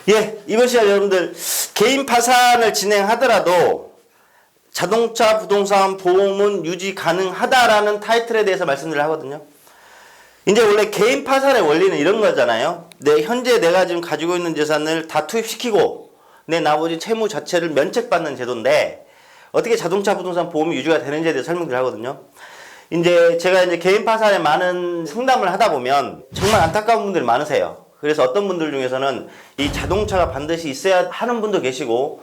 예, 이번 시간 여러분들 개인 파산을 진행하더라도 자동차 부동산 보험은 유지 가능하다라는 타이틀에 대해서 말씀드리려 하거든요. 이제 원래 개인 파산의 원리는 이런 거잖아요. 현재 내가 지금 가지고 있는 재산을 다 투입시키고 내 나머지 채무 자체를 면책받는 제도인데 어떻게 자동차 부동산 보험이 유지가 되는지에 대해서 설명드리려 하거든요. 제가 개인 파산에 많은 상담을 하다 보면 정말 안타까운 분들이 많으세요. 그래서 어떤 분들 중에서는 이 자동차가 반드시 있어야 하는 분도 계시고,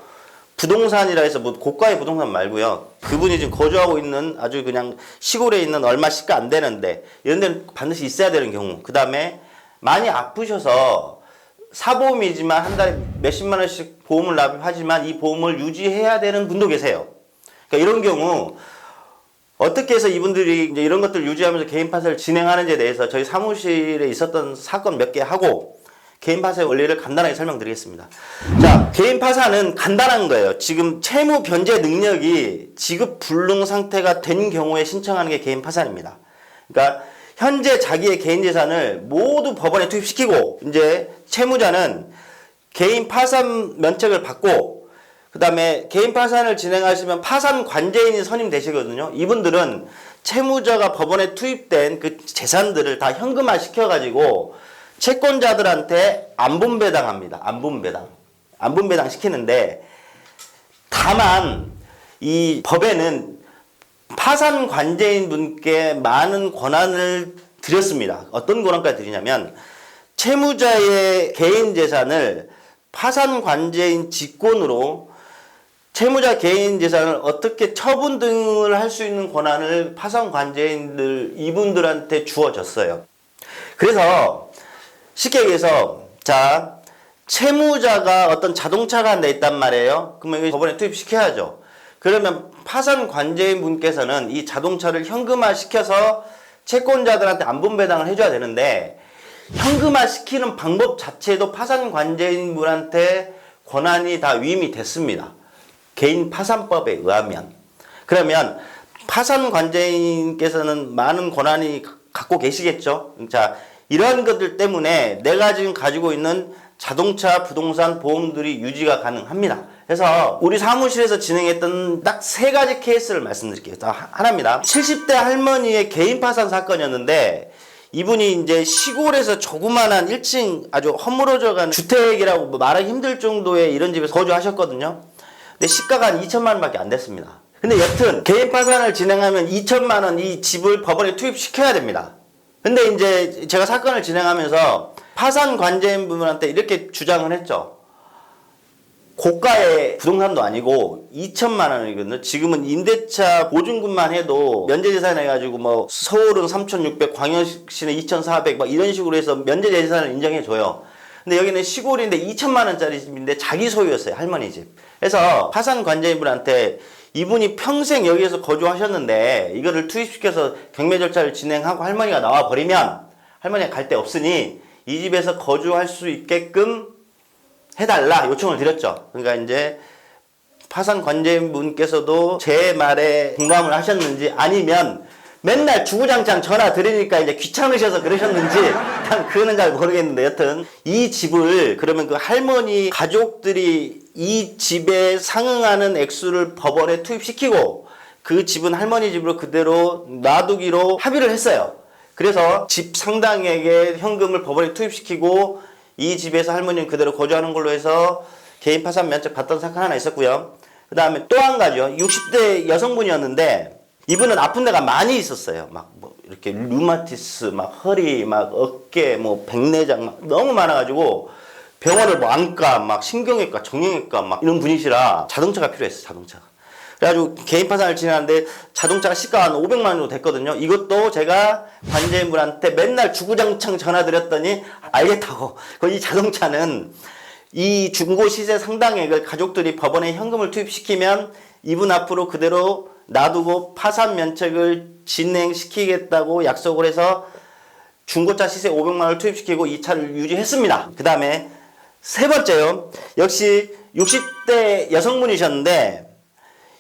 부동산이라 해서 뭐 고가의 부동산 말고요, 그분이 지금 거주하고 있는 아주 그냥 시골에 있는 얼마 시가 안 되는데 이런 데는 반드시 있어야 되는 경우, 그 다음에 많이 아프셔서 사보험이지만 한 달에 몇십만 원씩 보험을 납입하지만 이 보험을 유지해야 되는 분도 계세요. 그러니까 이런 경우 어떻게 해서 이분들이 이제 이런 것들을 유지하면서 개인 파산을 진행하는지에 대해서 저희 사무실에 있었던 사건 몇 개 하고 개인 파산의 원리를 간단하게 설명드리겠습니다. 자, 개인 파산은 간단한 거예요. 지금 채무 변제 능력이 지급 불능 상태가 된 경우에 신청하는 게 개인 파산입니다. 그러니까 현재 자기의 개인 재산을 모두 법원에 투입시키고 이제 채무자는 개인 파산 면책을 받고, 그 다음에 개인 파산을 진행하시면 파산 관제인이 선임되시거든요. 이분들은 채무자가 법원에 투입된 그 재산들을 다 현금화 시켜가지고 채권자들한테 안분배당합니다. 안분배당 시키는데, 다만 이 법에는 파산 관제인 분께 많은 권한을 드렸습니다. 어떤 권한까지 드리냐면, 채무자의 개인 재산을 파산 관제인 직권으로 채무자 개인 재산을 어떻게 처분 등을 할 수 있는 권한을 파산 관제인들 이분들한테 주어졌어요. 그래서 쉽게 얘기해서, 자, 채무자가 어떤 자동차가 한 대 있단 말이에요. 그러면 법원에 투입시켜야죠. 그러면 파산 관제인 분께서는 이 자동차를 현금화 시켜서 채권자들한테 안분배당을 해줘야 되는데, 현금화 시키는 방법 자체도 파산 관제인 분한테 권한이 다 위임이 됐습니다. 개인 파산법에 의하면. 그러면 파산 관제인께서는 많은 권한이 갖고 계시겠죠. 자, 이러한 것들 때문에 내가 지금 가지고 있는 자동차 부동산 보험들이 유지가 가능합니다. 그래서 우리 사무실에서 진행했던 딱 세 가지 케이스를 말씀드릴게요. 하나입니다. 70대 할머니의 개인 파산 사건이었는데, 이분이 이제 시골에서 조그만한 1층 아주 허물어져가는 주택이라고 말하기 힘들 정도의 이런 집에서 거주하셨거든요. 근데 시가가 한 2천만 원밖에 안 됐습니다. 근데 여튼 개인 파산을 진행하면 2천만 원 이 집을 법원에 투입시켜야 됩니다. 근데 이제 제가 사건을 진행하면서 파산 관제인 분한테 이렇게 주장을 했죠. 고가의 부동산도 아니고 2천만 원이거든요. 지금은 임대차 보증금만 해도 면제재산 해가지고 뭐 서울은 3,600, 광역시는 2,400 막 이런 식으로 해서 면제재산을 인정해줘요. 근데 여기는 시골인데 2천만 원짜리 집인데 자기 소유였어요. 할머니 집. 그래서 파산 관제인분한테 이분이 평생 여기에서 거주하셨는데 이거를 투입시켜서 경매 절차를 진행하고 할머니가 나와버리면 할머니가 갈 데 없으니 이 집에서 거주할 수 있게끔 해달라 요청을 드렸죠. 그러니까 이제 파산 관제인분께서도 제 말에 공감을 하셨는지, 아니면 맨날 주구장창 전화 드리니까 이제 귀찮으셔서 그러셨는지 그거는 잘 모르겠는데, 여튼 이 집을 그러면 그 할머니 가족들이 이 집에 상응하는 액수를 법원에 투입시키고 그 집은 할머니 집으로 그대로 놔두기로 합의를 했어요. 그래서 집 상당액의 현금을 법원에 투입시키고 이 집에서 할머니는 그대로 거주하는 걸로 해서 개인 파산 면책 받던 사건 하나 있었고요. 그 다음에 또 한 가지요. 60대 여성분이었는데 이분은 아픈 데가 많이 있었어요. 막 뭐 이렇게 류마티스, 막 허리, 막 어깨, 뭐 백내장 막 너무 많아가지고 병원을 뭐 안과, 막 신경외과, 정형외과 막 이런 분이시라 자동차가 필요했어요. 자동차가. 그래가지고 개인 파산을 진행하는데 자동차가 시가 한 500만 원 정도 됐거든요. 이것도 제가 관제인분한테 맨날 주구장창 전화드렸더니 알겠다고. 이 자동차는 이 중고 시세 상당액을 가족들이 법원에 현금을 투입시키면 이분 앞으로 그대로 놔두고 파산 면책을 진행시키겠다고 약속을 해서 중고차 시세 500만 원을 투입시키고 이 차를 유지했습니다. 그 다음에 세 번째요. 역시 60대 여성분이셨는데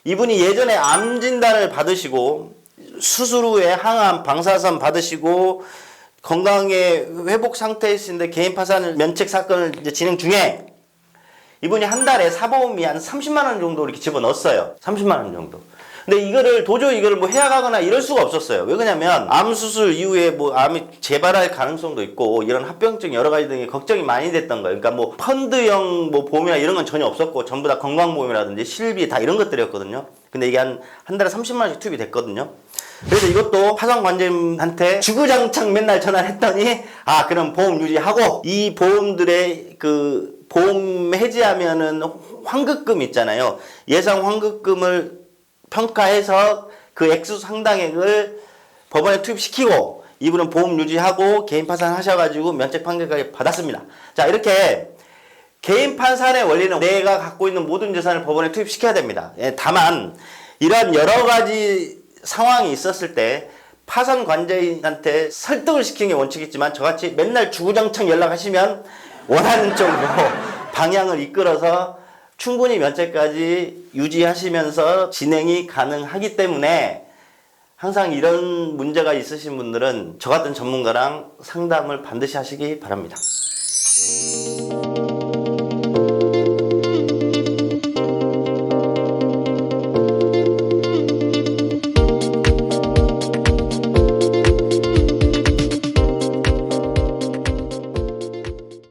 이분이 예전에 암 진단을 받으시고 수술 후에 항암, 방사선 받으시고 건강의 회복 상태이신데 개인 파산 면책 사건을 이제 진행 중에 이분이 한 달에 사보험이 한 30만 원 정도 이렇게 집어넣었어요. 30만 원 정도. 근데 이거를 도저히 이걸 뭐 해약하거나 이럴 수가 없었어요. 왜 그러냐면 암 수술 이후에 뭐 암이 재발할 가능성도 있고 이런 합병증 여러 가지 등의 걱정이 많이 됐던 거예요. 그러니까 뭐 펀드형 뭐 보험이나 이런 건 전혀 없었고 전부 다 건강보험이라든지 실비 다 이런 것들이었거든요. 근데 이게 한 달에 30만 원씩 투입이 됐거든요. 그래서 이것도 파산관제인한테 주구장창 맨날 전화를 했더니 아 그럼 보험 유지하고 이 보험들의 그 보험 해지하면은 환급금 있잖아요. 예상 환급금을 평가해서 그 액수 상당액을 법원에 투입시키고 이분은 보험 유지하고 개인 파산하셔가지고 면책 판결까지 받았습니다. 자 이렇게 개인 파산의 원리는 내가 갖고 있는 모든 재산을 법원에 투입시켜야 됩니다. 예, 다만 이런 여러 가지 상황이 있었을 때 파산관제인한테 설득을 시키는 게 원칙이지만 저같이 맨날 주구장창 연락하시면 원하는 쪽으로 방향을 이끌어서 충분히 면책까지 유지하시면서 진행이 가능하기 때문에 항상 이런 문제가 있으신 분들은 저 같은 전문가랑 상담을 반드시 하시기 바랍니다.